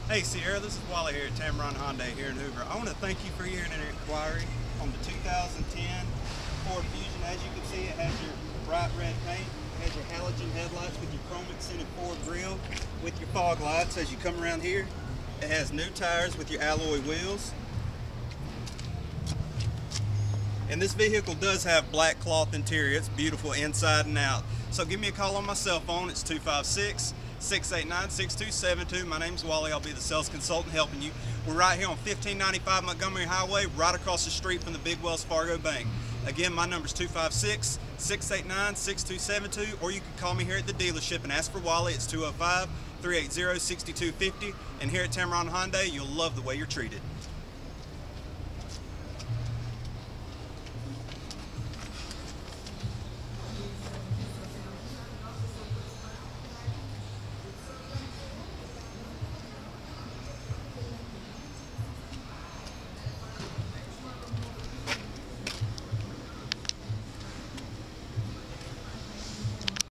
Hey Sierra, this is Wally here at Tameron Hyundai here in Hoover. I want to thank you for your inquiry on the 2010 Ford Fusion. As you can see, it has your bright red paint, it has your halogen headlights with your chrome accented Ford grille, with your fog lights as you come around here. It has new tires with your alloy wheels. And this vehicle does have black cloth interior. It's beautiful inside and out. So give me a call on my cell phone. It's 256-689-6272. My name's Wally. I'll be the sales consultant helping you. We're right here on 1595 Montgomery Highway, right across the street from the big Wells Fargo Bank. Again, my number's 256-689-6272, or you can call me here at the dealership and ask for Wally. It's 205-380-6250. And here at Tameron Hyundai, you'll love the way you're treated.